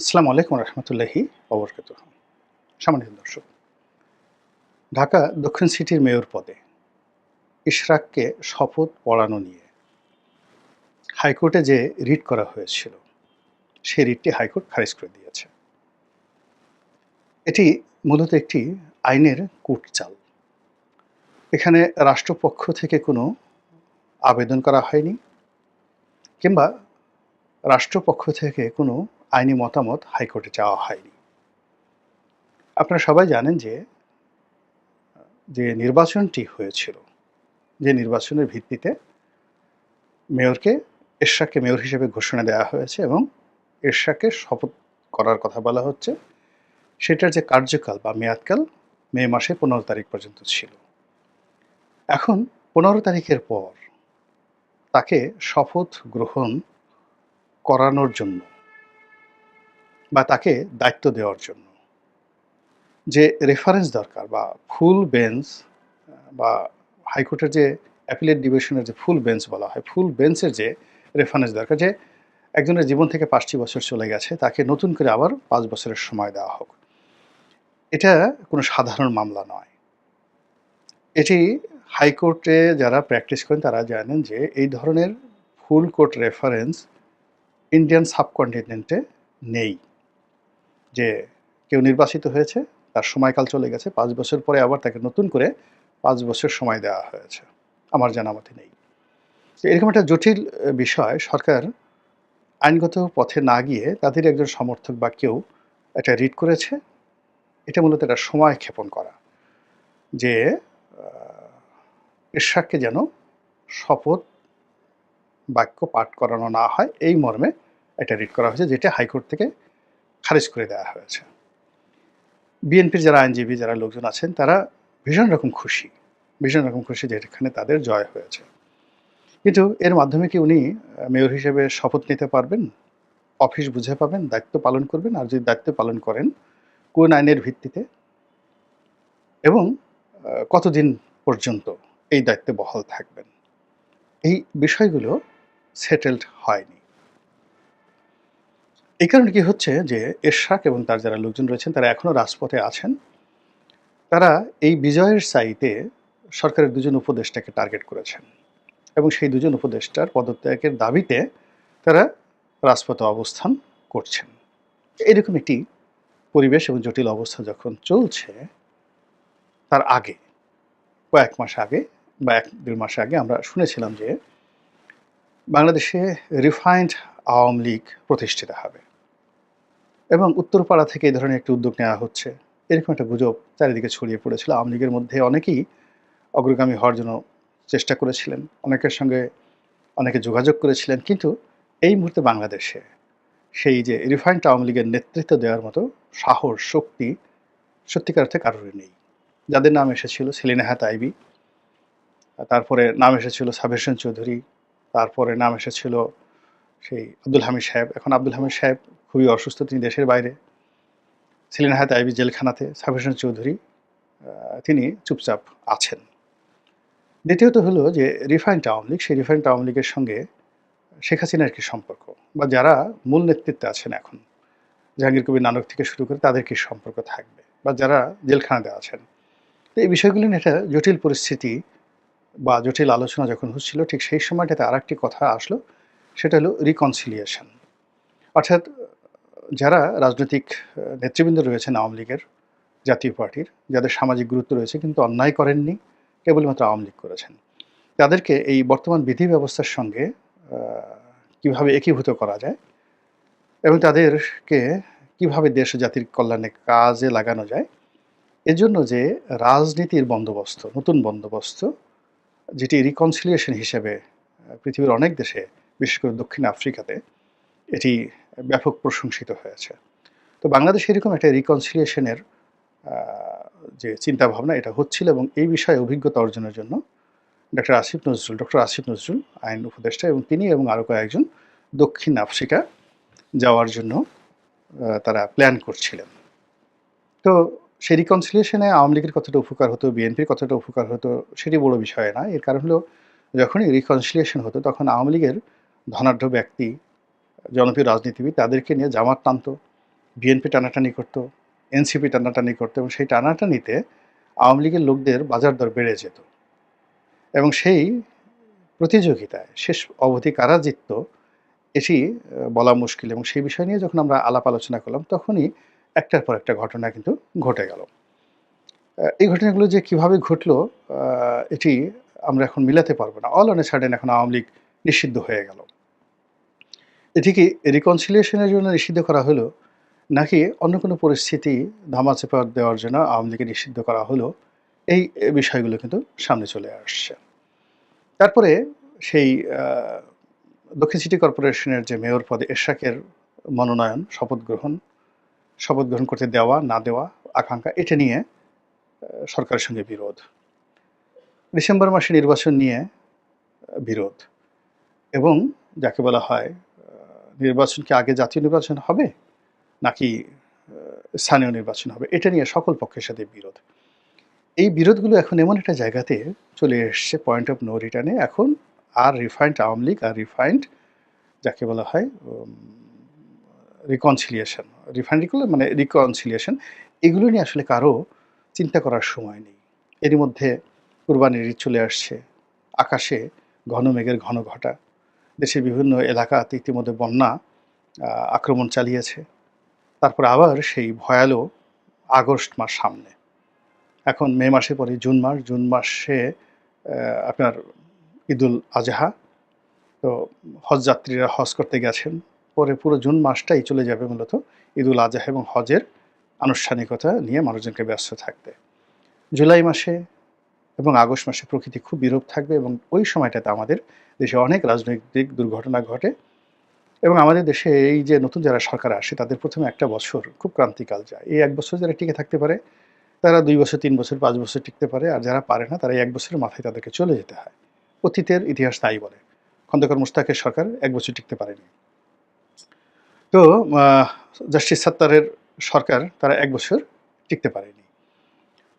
আসসালামু আলাইকুম রহমতুল্লাহি ওবরকাতুহ। সম্মানিত দর্শক, ঢাকা দক্ষিণ সিটির মেয়র পদে ইশরাককে শপথ পড়ানো নিয়ে হাইকোর্টে যে রিট করা হয়েছিল, সেই রিটটি হাইকোর্ট খারিজ করে দিয়েছে। এটি মূলত একটি আইনের কূটচাল। এখানে রাষ্ট্রপক্ষ থেকে কোনো আবেদন করা হয়নি, কিংবা রাষ্ট্রপক্ষ থেকে কোনো আইনি মতামত হাইকোর্টে চাওয়া হয়নি। আপনারা সবাই জানেন যে নির্বাচনটি হয়েছিল, যে নির্বাচনের ভিত্তিতে এরশাদকে মেয়র হিসেবে ঘোষণা দেওয়া হয়েছে এবং এরশাদকে শপথ করার কথা বলা হচ্ছে, সেটার যে কার্যকাল বা মেয়াদকাল মে মাসে 15 তারিখ পর্যন্ত ছিল। এখন 15 তারিখের পর তাকে শপথ গ্রহণ করানোর জন্য বা তাকে দায়িত্ব দেওয়ার জন্য যে রেফারেন্স দরকার বা ফুল বেঞ্চ, বা হাইকোর্টের যে অ্যাপিলেট ডিভিশনের যে ফুল বেঞ্চ বলা হয়, ফুল বেঞ্চের যে রেফারেন্স দরকার, যে একজনের জীবন থেকে 5টি বছর চলে গেছে, তাকে নতুন করে আবার 5 বছরের সময় দেওয়া হোক। এটা কোনো সাধারণ মামলা নয়। এটি হাইকোর্টে যারা প্র্যাকটিস করেন তারা জানেন যে এই ধরনের ফুল কোর্ট রেফারেন্স ইন্ডিয়ান সাবকন্টিনেন্টে নেই। যে কেউ নির্বাচিত হয়েছে, তার সময়কাল চলে গেছে, 5 বছর পরে আবার তাকে নতুন করে 5 বছর সময় দেওয়া হয়েছে, আমার জানা মতে নেই। তো এরকম একটা জটিল বিষয় সরকার আইনগত পথে না গিয়ে তাদের একজন সমর্থক বা কেউ একটা রিট করেছে। এটা মূলত একটা সময় ক্ষেপণ করা, যে এরশাদকে যেন শপথ বাক্য পাঠ করানো না হয়, এই মর্মে একটা রিট করা হয়েছে, যেটা হাইকোর্ট থেকে খারিজ করে দেওয়া হয়েছে। বিএনপির যারা আইনজীবী, যারা লোকজন আছেন, তারা ভীষণ রকম খুশি যে এখানে তাদের জয় হয়েছে। কিন্তু এর মাধ্যমে কি উনি মেয়র হিসেবে শপথ নিতে পারবেন? অফিস বুঝে পাবেন, দায়িত্ব পালন করবেন? আর যদি দায়িত্ব পালন করেন, কোন আইনের ভিত্তিতে এবং কতদিন পর্যন্ত এই দায়িত্বে বহাল থাকবেন? এই বিষয়গুলো সেটেলড হয়নি। এই কারণে কি হচ্ছে যে এরশাদ এবং তার যারা লোকজন রয়েছেন, তারা এখনো রাজপথে আছেন। তারা এই বিজয়ের চাইতে সরকারের 2 জন উপদেষ্টাকে টার্গেট করেছেন এবং সেই 2 জন উপদেষ্টার পদত্যাগের দাবিতে তারা রাজপথে অবস্থান করছেন। এরকম একটি পরিবেশ এবং জটিল অবস্থা যখন চলছে, তার আগে কয়েক মাস আগে বা 1-1.5 মাস আগে আমরা শুনেছিলাম যে বাংলাদেশে রিফাইন্ড আওয়ামী লীগ প্রতিষ্ঠিত হবে এবং উত্তরপাড়া থেকে এই ধরনের একটি উদ্যোগ নেওয়া হচ্ছে, এরকম একটা গুজব চারিদিকে ছড়িয়ে পড়েছিল। আওয়ামী লীগের মধ্যে অনেকেই অগ্রগামী হওয়ার জন্য চেষ্টা করেছিলেন, অনেকের সঙ্গে অনেকে যোগাযোগ করেছিলেন, কিন্তু এই মুহূর্তে বাংলাদেশে সেই যে রিফাইন্ড আওয়ামী লীগের নেতৃত্ব দেওয়ার মতো সাহস, শক্তি সত্যিকার অর্থে কারোরই নেই। যাদের নাম এসেছিল সেলিনা হায়াৎ আইভী, তারপরে নাম এসেছিল সাবের হোসেন চৌধুরী, তারপরে নাম এসেছিল সেই আব্দুল হামিদ সাহেব। এখন আব্দুল হামিদ সাহেব খুবই অসুস্থ, তিনি দেশের বাইরে। সেলিনা হায়াৎ আইভী জেলখানাতে, সাবের হোসেন চৌধুরী তিনি চুপচাপ আছেন। দ্বিতীয়ত হলো যে রিফাইন্ড আওয়ামী লীগ, সেই রিফাইন্ড আওয়ামী লীগের সঙ্গে শেখ হাসিনার কী সম্পর্ক, বা যারা মূল নেতৃত্বে আছেন এখন, জাহাঙ্গীর কবির নানক থেকে শুরু করে তাদের কী সম্পর্ক থাকবে, বা যারা জেলখানাতে আছেন। তো এই বিষয়গুলি নিয়ে একটা জটিল পরিস্থিতি বা জটিল আলোচনা যখন হচ্ছিল, ঠিক সেই সময়টাতে আরেকটি কথা আসলো, সেটা হলো রিকনসিলিয়েশন। অর্থাৎ যারা রাজনৈতিক নেতৃবৃন্দ রয়েছেন আওয়ামী লীগের, জাতীয় পার্টির, যাদের সামাজিক গুরুত্ব রয়েছে কিন্তু অন্যায় করেননি, কেবলমাত্র আওয়ামী লীগ করেছেন, তাদেরকে এই বর্তমান বিধি ব্যবস্থার সঙ্গে কীভাবে একীভূত করা যায় এবং তাদেরকে কীভাবে দেশ ও জাতির কল্যাণে কাজে লাগানো যায়, এজন্য যে রাজনীতির বন্দোবস্ত, নতুন বন্দোবস্ত, যেটি রিকনসিলিয়েশন হিসেবে পৃথিবীর অনেক দেশে, বিশেষ করে দক্ষিণ আফ্রিকাতে এটি ব্যাপক প্রশংসিত হয়েছে। তো বাংলাদেশে এরকম একটা রিকনসিলিয়েশনের যে চিন্তাভাবনা, এটা হচ্ছিল এবং এই বিষয়ে অভিজ্ঞতা অর্জনের জন্য ডক্টর আসিফ নজরুল আইন উপদেষ্টা এবং তিনি এবং আরও কয়েকজন দক্ষিণ আফ্রিকা যাওয়ার জন্য তারা প্ল্যান করছিলেন। তো সেই রিকনসিলিয়েশনে আওয়ামী লীগের কতটা উপকার হতো, বিএনপির কতটা উপকার হতো, সেটি বড় বিষয় না। এর কারণ হলো, যখনই রিকনসিলিয়েশন হতো তখন আওয়ামী লীগের ধনাঢ্য ব্যক্তি, জনপ্রিয় রাজনীতিবিদ, তাদেরকে নিয়ে জামাত টানত, বিএনপি টানাটানি করত, এনসিপি টানাটানি করত, এবং সেই টানাটানিতে আওয়ামী লীগের লোকদের বাজার দর বেড়ে যেত, এবং সেই প্রতিযোগিতায় শেষ অবধি কারা জিতত এটি বলা মুশকিল। এবং সেই বিষয় নিয়ে যখন আমরা আলাপ আলোচনা করলাম, তখনই একটার পর একটা ঘটনা কিন্তু ঘটে গেল। এই ঘটনাগুলো যে কিভাবে ঘটলো এটি আমরা এখন মিলাতে পারবো না। অল অন এ সাডেন এখন আওয়ামী লীগ নিষিদ্ধ হয়ে গেল। এটি কি রিকনসিলিয়েশনের জন্য নিষিদ্ধ করা হলো, নাকি অন্য কোনো পরিস্থিতি ধামাচাপা দেওয়ার জন্য আওয়ামী লীগকে নিষিদ্ধ করা হলো? এই বিষয়গুলো কিন্তু সামনে চলে আসছে। তারপরে সেই দক্ষিণ সিটি কর্পোরেশনের যে মেয়র পদে এরশাকের মনোনয়ন, শপথ গ্রহণ করতে দেওয়া না দেওয়া আকাঙ্ক্ষা, এটা নিয়ে সরকারের সঙ্গে বিরোধ। ডিসেম্বর মাসে নির্বাচন নিয়ে বিরোধ, এবং যাকে বলা হয় নির্বাচন কি আগে জাতীয় নির্বাচন হবে নাকি স্থানীয় নির্বাচন হবে, এটা নিয়ে সকল পক্ষের সাথে বিরোধ। এই বিরোধগুলো এখন এমন একটা জায়গাতে চলে এসছে, পয়েন্ট অফ নো রিটার্নে। এখন আর রিফাইন্ড আওয়ামী লীগ আর রিফাইন্ড যাকে বলা হয় রিকনসিলিয়েশন, মানে রিকনসিলিয়েশন, এগুলো নিয়ে আসলে কারো চিন্তা করার সময় নেই। এরই মধ্যে কুরবানির ঈদ চলে আসছে, আকাশে ঘন মেঘের ঘন ঘটা, দেশের বিভিন্ন এলাকাতে ইতিমধ্যে বন্যা আক্রমণ চালিয়েছে। তারপর আবার সেই ভয়ালো আগস্ট মাস সামনে। এখন মে মাসে পরে জুন মাসে আপনার ঈদুল আজহা। তো হজ যাত্রীরা হজ করতে গেছেন, পরে পুরো জুন মাসটাই চলে যাবে মূলত ঈদুল আজহা এবং হজের আনুষ্ঠানিকতা নিয়ে মানুষজনকে ব্যস্ত থাকতে। জুলাই মাসে এবং আগস্ট মাসে প্রকৃতি খুব বিরূপ থাকবে, এবং ওই সময়টাতে আমাদের দেশে অনেক রাজনৈতিক দুর্ঘটনা ঘটে। এবং আমাদের দেশে এই যে নতুন যারা সরকার আসে, তাদের প্রথমে একটা বছর খুব ক্রান্তিকাল যায়। এই এক বছর যারা টিকে থাকতে পারে, তারা 2 বছর, 3 বছর, 5 বছর টিকতে পারে। আর যারা পারে না, তারা এই 1 বছরের মাথায় তাদেরকে চলে যেতে হয়। অতীতের ইতিহাস তাই বলে। খন্দকার মোশতাকের সরকার 1 বছর টিকতে পারেনি। তো জাস্টিস সাত্তারের সরকার, তারা 1 বছর টিকতে পারেনি।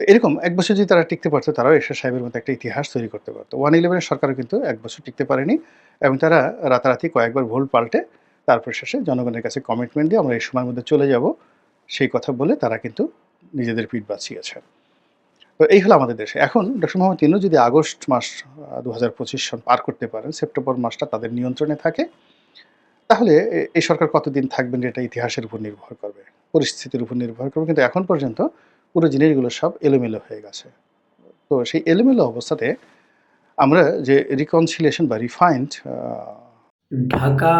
এরকম 1 বছর যদি তারা টিকতে পারতো, তারাও এরশাদ সাহেবের মতো একটা ইতিহাস তৈরি করতে পারতো। 111 এর সরকারও কিন্তু 1 বছর টিকতে পারেনি, এবং তারা রাতারাতি কয়েকবার ভুল পাল্টে তারপর শেষে জনগণের কাছে কমিটমেন্ট দিয়ে আমরা এই সময়ের মধ্যে চলে যাব, সেই কথা বলে তারা কিন্তু নিজেদের পিঠ বাঁচিয়েছে। তো এই হলো আমাদের দেশে। এখন ডক্টর মোহাম্মদ ইউনূস যদি আগস্ট মাস 2025 সন পার করতে পারেন, সেপ্টেম্বর মাসটা তাদের নিয়ন্ত্রণে থাকে, তাহলে এই সরকার কতদিন থাকবেন এটা ইতিহাসের উপর নির্ভর করবে, পরিস্থিতির উপর নির্ভর করবে। কিন্তু এখন পর্যন্ত পুরো জিনিসগুলো সব এলোমেলো হয়ে গেছে। তো সেই এলোমেলো অবস্থাতে আমরা যে রিকনসিলিয়েশন বা রিফাইন্ড ঢাকা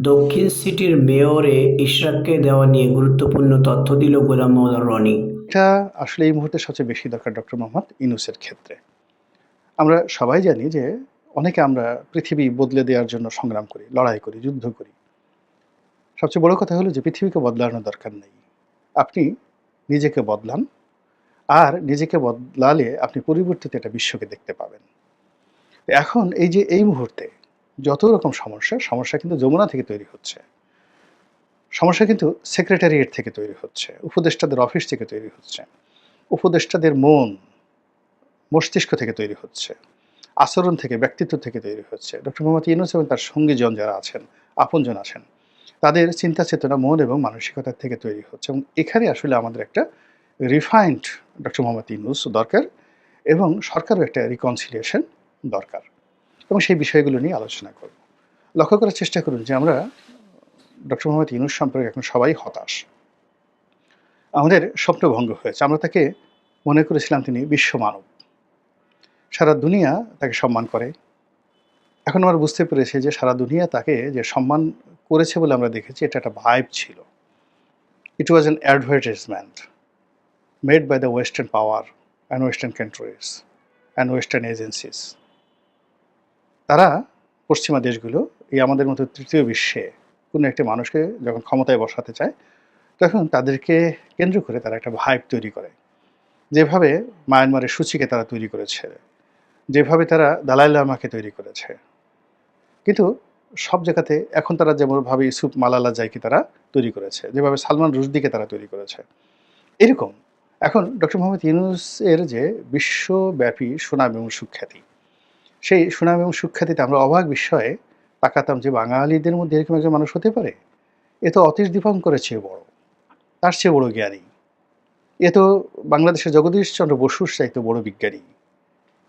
দক্ষিণ সিটির মেয়রে ইশরাককে দেওয়া নিয়ে গুরুত্বপূর্ণ তথ্য দিল গোলাম মোল্লা রনি। এটা আসলে এই মুহূর্তে সবচেয়ে বেশি দরকার ডক্টর মোহাম্মদ ইউনূসের ক্ষেত্রে। আমরা সবাই জানি যে অনেকে আমরা পৃথিবী বদলে দেওয়ার জন্য সংগ্রাম করি, লড়াই করি, যুদ্ধ করি। সবচেয়ে বড় কথা হলো যে পৃথিবীকে বদলানোর দরকার নেই। আপনি নিজেকে বদলান, আর নিজেকে বদলালে আপনি পরিবর্তিত একটা বিশ্বকে দেখতে পাবেন। এখন এই যে এই মুহূর্তে যত রকম সমস্যা কিন্তু যমুনা থেকে তৈরি হচ্ছে। সমস্যা কিন্তু সেক্রেটারিয়েট থেকে তৈরি হচ্ছে, উপদেষ্টাদের অফিস থেকে তৈরি হচ্ছে, উপদেষ্টাদের মস্তিষ্ক থেকে তৈরি হচ্ছে, আচরণ থেকে, ব্যক্তিত্ব থেকে তৈরি হচ্ছে। ডক্টর মোহাম্মদ ইউনূস এবং তার সঙ্গীজন যারা আছেন, আপনজন আছেন, তাদের চিন্তা চেতনা, মন এবং মানসিকতা থেকে তৈরি হচ্ছে। এবং এখানে আসলে আমাদের একটা রিফাইন্ড ডক্টর মোহাম্মদ ইউনূস দরকার, এবং সরকারও একটা রিকনসিলিয়েশন দরকার, এবং সেই বিষয়গুলো নিয়ে আলোচনা করব। লক্ষ্য করার চেষ্টা করুন যে আমরা ডক্টর মোহাম্মদ ইউনূস সম্পর্কে এখন সবাই হতাশ। আমাদের স্বপ্নভঙ্গ হয়েছে। আমরা তাকে মনে করেছিলাম তিনি বিশ্বমানব, সারা দুনিয়া তাকে সম্মান করে। এখন আমরা বুঝতে পেরেছি যে সারা দুনিয়া তাকে যে সম্মান করেছে বলে আমরা দেখেছি, এটা একটা ভাইব ছিল। It was an advertisement made by the western power and western countries and western agencies. তারা, পশ্চিমা দেশগুলো, এই আমাদের মতো তৃতীয় বিশ্বে কোনো একটি মানুষকে যখন ক্ষমতায় বসাতে চায়, তখন তাদেরকে কেন্দ্র করে তারা একটা ভাইব তৈরি করে। যেভাবে মায়ানমারের সূচিকে তারা তৈরি করেছে, যেভাবে তারা দালাই লামাকে তৈরি করেছে। কিন্তু সব জায়গাতে এখন তারা যেমনভাবে ইউসুফ মালালা জাইকে তারা তৈরি করেছে, যেভাবে সালমান রুশদিকে তারা তৈরি করেছে, এরকম এখন ডক্টর মোহাম্মদ ইউনূসের যে বিশ্বব্যাপী সুনাম এবং সুখ্যাতি, সেই সুনাম এবং সুখ্যাতিতে আমরা অবাক বিস্ময়ে তাকাতাম যে বাঙালিদের মধ্যে এরকম একজন মানুষ হতে পারে। এ তো অতীশ দীপঙ্করের চেয়ে বড়। তার চেয়ে বড় জ্ঞানী, এ তো বাংলাদেশের জগদীশচন্দ্র বসুর চাইতে বড় বিজ্ঞানী।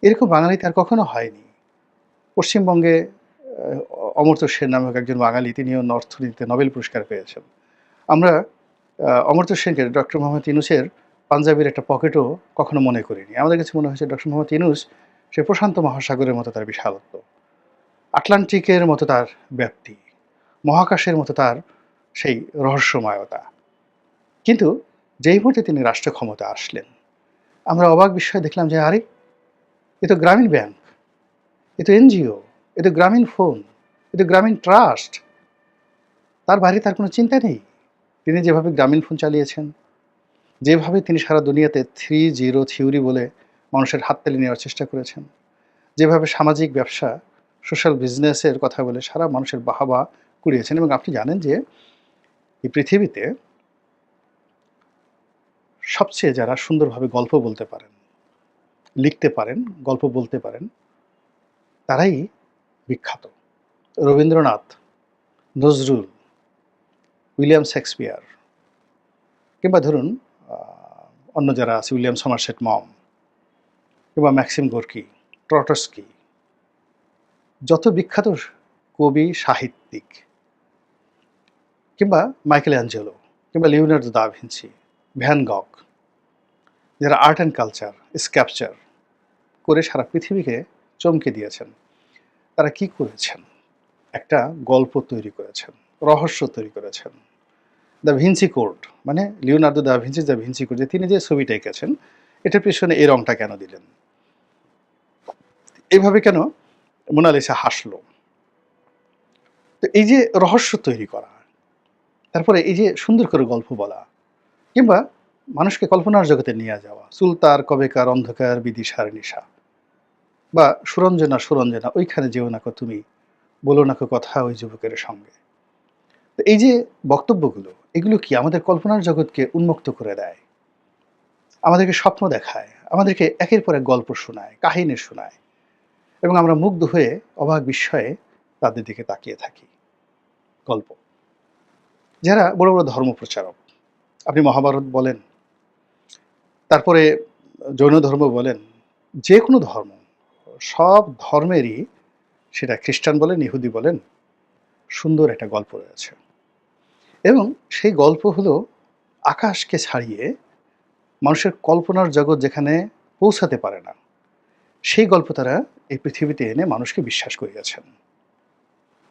এরকম বাঙালিতে আর কখনো হয়নি। পশ্চিমবঙ্গে অমর্ত্য সেন নামক একজন বাঙালি, তিনিও অর্থনীতিতে নোবেল পুরস্কার পেয়েছেন। আমরা অমর্ত্য সেনকে ডক্টর মোহাম্মদ ইউনূসের পাঞ্জাবির একটা পকেটও কখনো মনে করিনি। আমাদের কাছে মনে হয়েছে ডক্টর মোহাম্মদ ইউনূস সে প্রশান্ত মহাসাগরের মতো তার বিশালত্ব, আটলান্টিকের মতো তার ব্যাপ্তি, মহাকাশের মতো তার সেই রহস্যময়তা। কিন্তু যেই মুহূর্তে তিনি রাষ্ট্র ক্ষমতা আসলেন, আমরা অবাক বিস্ময়ে দেখলাম যে আরে, এ তো গ্রামীণ ব্যাংক, এ তো এনজিও, এ তো গ্রামীণ ফোন, এ তো গ্রামীণ ট্রাস্ট। তার বাইরে তার কোনো চিন্তা নেই। তিনি যেভাবে গ্রামীণ ফোন চালিয়েছেন, যেভাবে তিনি সারা দুনিয়াতে 3-0 থিওরি বলে মানুষের হাততালি নেওয়ার চেষ্টা করেছেন, যেভাবে সামাজিক ব্যবসা, সোশ্যাল বিজনেসের কথা বলে সারা মানুষের বাহবা কুড়িয়েছেন। এবং আপনি জানেন যে এই পৃথিবীতে সবচেয়ে যারা সুন্দরভাবে গল্প বলতে পারেন, লিখতে পারেন, গল্প বলতে পারেন, তারাই বিখ্যাত। রবীন্দ্রনাথ, নজরুল, উইলিয়াম শেক্সপিয়ার, কিংবা ধরুন অন্য যারা আছে, উইলিয়াম সমারসেট মম, কিংবা ম্যাক্সিম গোর্কি, ট্রটস্কি, যত বিখ্যাত কবি, সাহিত্যিক, কিংবা মাইকেল অ্যাঞ্জেলো, কিংবা লিওনার্দো দা ভিঞ্চি, ভ্যান গগ, যারা আর্ট অ্যান্ড কালচার স্ক্যাপচার করে সারা পৃথিবীকে চমকে দিয়েছেন, তারা কি করেছেন? একটা গল্প তৈরি করেছেন, রহস্য তৈরি করেছেন। দ্য ভিঞ্চি কোড, মানে Leonardo da Vinci the Vinci code, যে তিনি যে ছবিটা এঁকেছেন, এটার পিছনে এই রংটা কেন দিলেন, এইভাবে কেন মোনালিসা হাসলো। তো এই যে রহস্য তৈরি করা, তারপরে এই যে সুন্দর করে গল্প বলা, কিংবা মানুষকে কল্পনার জগতে নিয়ে যাওয়া, সুলতার কবেকার অন্ধকার বিদিশার নিশা, বা সুরঞ্জনা সুরঞ্জনা ওইখানে যেও নাকো তুমি, বলো নাকো কথা ওই যুবকের সঙ্গে। তো এই যে বক্তব্যগুলো, এগুলো কি আমাদের কল্পনার জগৎকে উন্মুক্ত করে দেয়, আমাদেরকে স্বপ্ন দেখায়, আমাদেরকে একের পর এক গল্প শোনায়, কাহিনী শোনায়, এবং আমরা মুগ্ধ হয়ে অবাক বিস্ময়ে তাদের দিকে তাকিয়ে থাকি। গল্প, যারা বড় বড় ধর্ম প্রচারক, আপনি মহাভারত বলেন, তারপরে জৈন ধর্ম বলেন, যে কোনো ধর্ম, সব ধর্মেরই, সেটা খ্রিস্টান বলেন, ইহুদি বলেন, সুন্দর একটা গল্প রয়েছে। এবং সেই গল্প হলো আকাশকে ছাড়িয়ে মানুষের কল্পনার জগৎ যেখানে পৌঁছাতে পারে না, সেই গল্প তারা এই পৃথিবীতে এনে মানুষকে বিশ্বাস করিয়েছেন।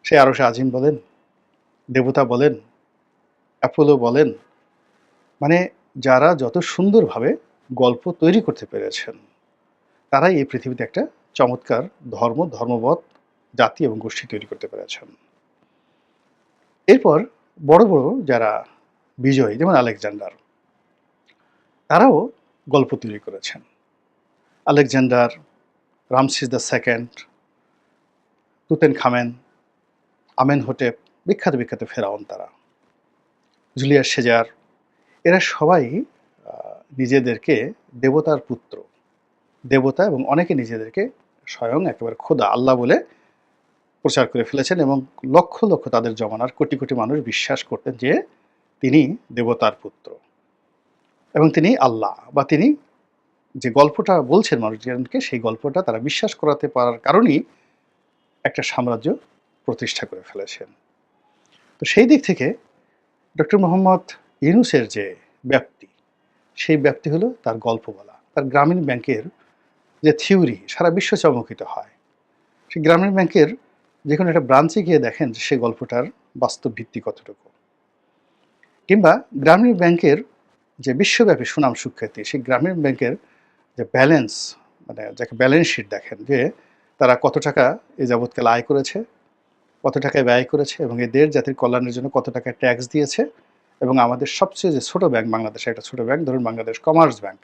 সে আরশে আজিম বলেন, দেবতা বলেন, অ্যাপোলো বলেন, মানে যারা যত সুন্দরভাবে গল্প তৈরি করতে পেরেছেন, তারাই এই পৃথিবীতে একটা চমৎকার ধর্ম, ধর্মবৎ জাতি এবং গোষ্ঠী তৈরি করতে পেরেছেন। এরপর বড় বড় যারা বিজয়ী, যেমন আলেকজান্ডার, তারাও গল্প তৈরি করেছেন। Alexander, Ramesses the second, Tutankhamun, Amenhotep, বিখ্যাত বিখ্যাত ফেরাউন তারা, জুলিয়াস সেজার, এরা সবাই নিজেদেরকে দেবতার পুত্র, দেবতা, এবং অনেকে নিজেদেরকে স্বয়ং একেবারে খোদা, আল্লাহ বলে প্রচার করে ফেলেছেন। এবং লক্ষ লক্ষ তাদের জমানার কোটি কোটি মানুষ বিশ্বাস করতেন যে তিনি দেবতার পুত্র এবং তিনি আল্লাহ, বা তিনি যে গল্পটা বলছেন মানুষজনকে, সেই গল্পটা তারা বিশ্বাস করাতে পারার কারণেই একটা সাম্রাজ্য প্রতিষ্ঠা করে ফেলেছেন। তো সেই দিক থেকে ডক্টর মোহাম্মদ ইউনূসের যে ব্যাপ্তি, সেই ব্যাপ্তি হলো তার গল্প বলা, তার গ্রামীণ ব্যাংকের যে থিওরি সারা বিশ্ব চমকিত হয়। সেই গ্রামীণ ব্যাংকের যে কোনো একটা ব্রাঞ্চে গিয়ে দেখেন যে সেই গল্পটার বাস্তব ভিত্তি কতটুকু, কিংবা গ্রামীণ ব্যাংকের যে বিশ্বব্যাপী সুনাম সুখ্যাতি, সেই গ্রামীণ ব্যাংকের যে ব্যালেন্স, মানে যাকে ব্যালেন্স শিট দেখেন, যে তারা কত টাকা এ যাবৎকাল আয় করেছে, কত টাকায় ব্যয় করেছে, এবং এই দেশ জাতির কল্যাণের জন্য কত টাকা ট্যাক্স দিয়েছে। এবং আমাদের সবচেয়ে যে ছোটো ব্যাংক, বাংলাদেশে একটা ছোটো ব্যাংক, ধরুন বাংলাদেশ কমার্স ব্যাংক,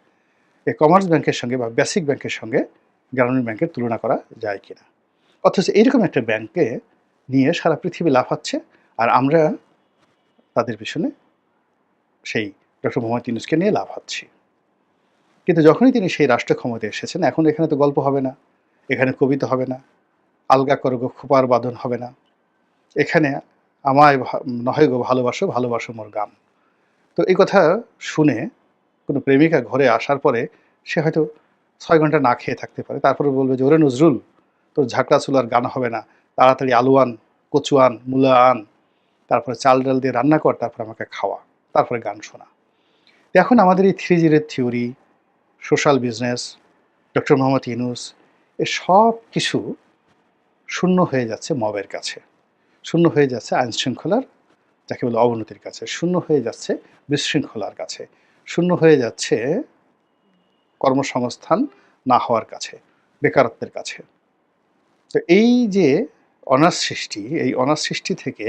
এই কমার্স ব্যাংকের সঙ্গে বা বেসিক ব্যাংকের সঙ্গে গ্রামীণ ব্যাংকের তুলনা করা যায় কিনা। অথচ এইরকম একটা ব্যাংকে নিয়ে সারা পৃথিবী লাফাচ্ছে, আর আমরা তাদের পিছনে সেই ডক্টর মোহাম্মদ ইউনূসকে নিয়ে লাফাচ্ছি। কিন্তু যখনই তিনি সেই রাষ্ট্র ক্ষমতায় এসেছেন, এখন এখানে তো গল্প হবে না, এখানে কবিতা হবে না, আলগা করগো খোপার বাঁধন হবে না, এখানে আমায় নহে গো ভালোবাসো, ভালোবাসো মোর গান, তো এই কথা শুনে কোনো প্রেমিকা ঘরে আসার পরে সে হয়তো ৬ ঘন্টা না খেয়ে থাকতে পারে। তারপরে বলবে যে, "ওরে নজরুল, তোর ঝাঁকড়া চুলার গান হবে না। তাড়াতাড়ি আলু আন, কচু আন, মূলা আন, তারপরে চাল-ডাল দিয়ে রান্না কর, তারপরে আমাকে খাওয়া। তারপরে গান শোনা।" এখন আমাদের এই 3G এর theory, social business, doctor Mohammad Yunus, এ সব কিছু শূন্য হয়ে যাচ্ছে মবের কাছে। শূন্য হয়ে যাচ্ছে আইনশৃঙ্খলার, যাকে বলে অবনতির কাছে। শূন্য হয়ে যাচ্ছে বিশৃঙ্খলার কাছে। শূন্য হয়ে যাচ্ছে কর্মসংস্থান না হওয়ার কাছে, বেকারত্বের কাছে। তো এই যে অনার সৃষ্টি, এই অনার সৃষ্টি থেকে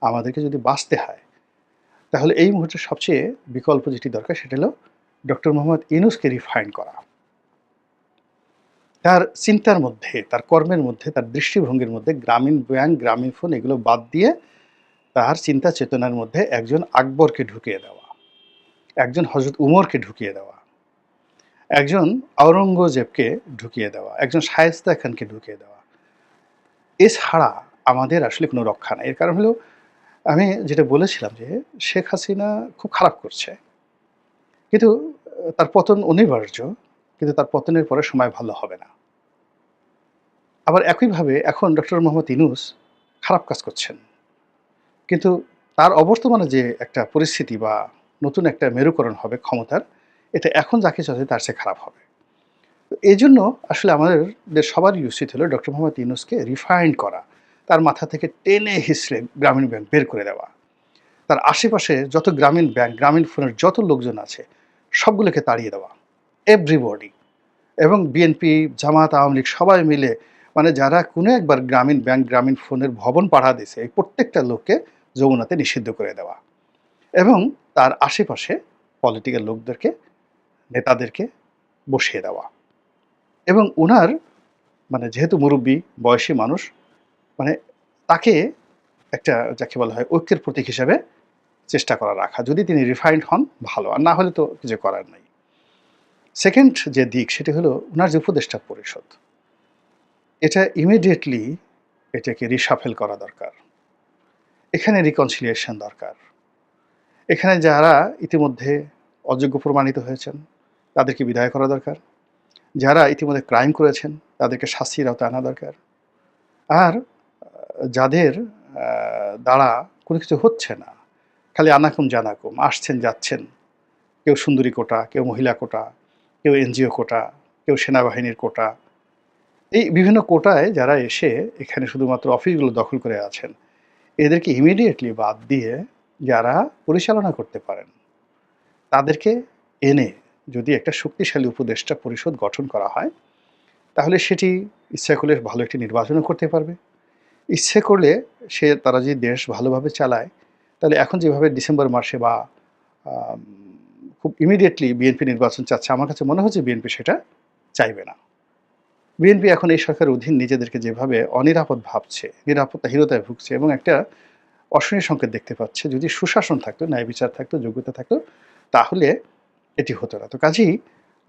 আমাদেরকে যদি বাঁচতে হয়, তাহলে এই মুহূর্তে সবচেয়ে বিকল্প যেটি দরকার সেটা হলো ডক্টর মোহাম্মদ ইউনূসকে রিফাইন করা। তার চিন্তার মধ্যে, তার কর্মের মধ্যে, তার দৃষ্টিভঙ্গির মধ্যে গ্রামীণ ব্যাংক, গ্রামীণ ফোন এগুলো বাদ দিয়ে তার চিন্তা চেতনার মধ্যে একজন আকবরকে ঢুকিয়ে দেওয়া, একজন হযরত উমরকে ঢুকিয়ে দেওয়া, একজন আওরঙ্গজেবকে ঢুকিয়ে দেওয়া, একজন শায়েস্তা খানকে ঢুকিয়ে দেওয়া। এছাড়া আমাদের আসলে কোনো রক্ষা নাই। এর কারণ হলো আমি যেটা বলেছিলাম যে শেখ হাসিনা খুব খারাপ করছে। কিন্তু তার পতন অনিবার্য। কিন্তু তার পতনের পরে সময় ভালো হবে না। আবার একইভাবে এখন ডক্টর মোহাম্মদ ইউনূস খারাপ কাজ করছেন। কিন্তু তার অবর্তমানে যে একটা পরিস্থিতি বা নতুন একটা মেরুকরণ হবে ক্ষমতার, এটা এখন যা কিছু আছে তার চেয়ে খারাপ হবে। তো এজন্য আসলে আমাদের সবারই উচিত হলো ডক্টর মোহাম্মদ ইউনূসকে রিফাইন করা। তার মাথা থেকে টেনে হিঁচড়ে গ্রামীণ ব্যাংক বের করে দেওয়া। তার আশেপাশে যত গ্রামীণ ব্যাংক, গ্রামীণ ফোনের যত লোকজন আছে সবগুলোকে তাড়িয়ে দেওয়া। এভরিবডি। এবং বিএনপি, জামাত, আওয়ামী লীগ সবাই মিলে মানে যারা কোনো একবার গ্রামীণ ব্যাংক, গ্রামীণ ফোনের ভবন পাড়া দিছে, এই প্রত্যেকটা লোককে যমুনাতে নিষিদ্ধ করে দেওয়া। এবং তার আশেপাশে পলিটিক্যাল লোকদেরকে, নেতাদেরকে বসিয়ে দেওয়া। এবং উনার মানে যেহেতু মুরুব্বি, বয়সী মানুষ, মানে তাকে একটা যাকে বলা হয় ঐক্যের প্রতীক হিসেবে চেষ্টা করা রাখা। যদি তিনি রিফাইন্ড হন ভালো, আর না হলে তো কিছু করার নাই। সেকেন্ড যে দিক সেটি হলো উনার যে উপদেষ্টা পরিষদ, এটা ইমিডিয়েটলি এটাকে রিশাফেল করা দরকার। এখানে রিকনসিলিয়েশন দরকার। এখানে যারা ইতিমধ্যে অযোগ্য প্রমাণিত হয়েছেন তাদেরকে বিদায় করা দরকার। যারা ইতিমধ্যে ক্রাইম করেছেন তাদেরকে শাস্তির আওতায় আনা দরকার। আর যাদের দ্বারা কোনো কিছু হচ্ছে না, খালি আনাকুম জানাকুম, আসছেন যাচ্ছেন, কেউ সুন্দরী কোটা, কেউ মহিলা কোটা, কেউ এনজিও কোটা, কেউ সেনাবাহিনীর কোটা, এই বিভিন্ন কোটায় যারা এসে এখানে শুধুমাত্র অফিসগুলো দখল করে আছেন, এদেরকে ইমিডিয়েটলি বাদ দিয়ে যারা পরিচালনা করতে পারেন তাদেরকে এনে যদি একটা শক্তিশালী উপদেষ্টা পরিষদ গঠন করা হয়, তাহলে সেটি ইচ্ছা করলে ভালো একটি নির্বাচনও করতে পারবে। ইচ্ছে করলে তারা যদি দেশ ভালোভাবে চালায়, তাহলে এখন যেভাবে ডিসেম্বর মাসে বা আম খুব ইমিডিয়েটলি বিএনপি নির্বাচন চাচ্ছে, আমার কাছে মনে হচ্ছে বিএনপি সেটা চাইবে না। বিএনপি এখন এই সরকারের অধীন নিজেদেরকে যেভাবে অনিরাপদ ভাবছে, নিরাপত্তাহীনতায় ভুগছে এবং একটা অশনি সংকেত দেখতে পাচ্ছে। যদি সুশাসন থাকতো, ন্যায় বিচার থাকতো, যোগ্যতা থাকতো, তাহলে এটি হতো না। তো কাজেই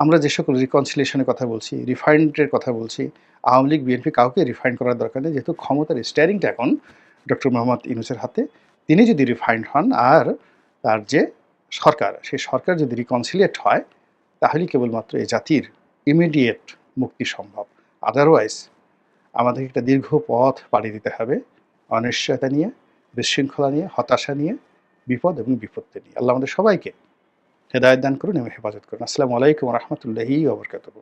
আমরা যে সকল রিকনসিলিয়েশনের কথা বলছি, রিফাইন্ডের কথা বলছি, আওয়ামী লীগ, বিএনপি কাউকে রিফাইন্ড করার দরকার নেই। যেহেতু ক্ষমতার স্টিয়ারিংটা এখন ডক্টর মোহাম্মদ ইউনূসের হাতে, তিনি যদি রিফাইন্ড হন আর তার যে সরকার, সেই সরকার যদি রিকনসিলিয়েট হয়, তাহলেই কেবলমাত্র এই জাতির ইমিডিয়েট মুক্তি সম্ভব। আদারওয়াইজ আমাদের একটা দীর্ঘ পথ পাড়ি দিতে হবে অনিশ্চয়তা নিয়ে, বিশৃঙ্খলা নিয়ে, হতাশা নিয়ে, বিপদ এবং বিপত্তি নিয়ে। আল্লাহ আমাদের সবাইকে হেদায়েত দান করুন এবং হেফাজত করুন। আসসালামু আলাইকুম ওয়া রাহমাতুল্লাহি ওয়া বারাকাতুহু।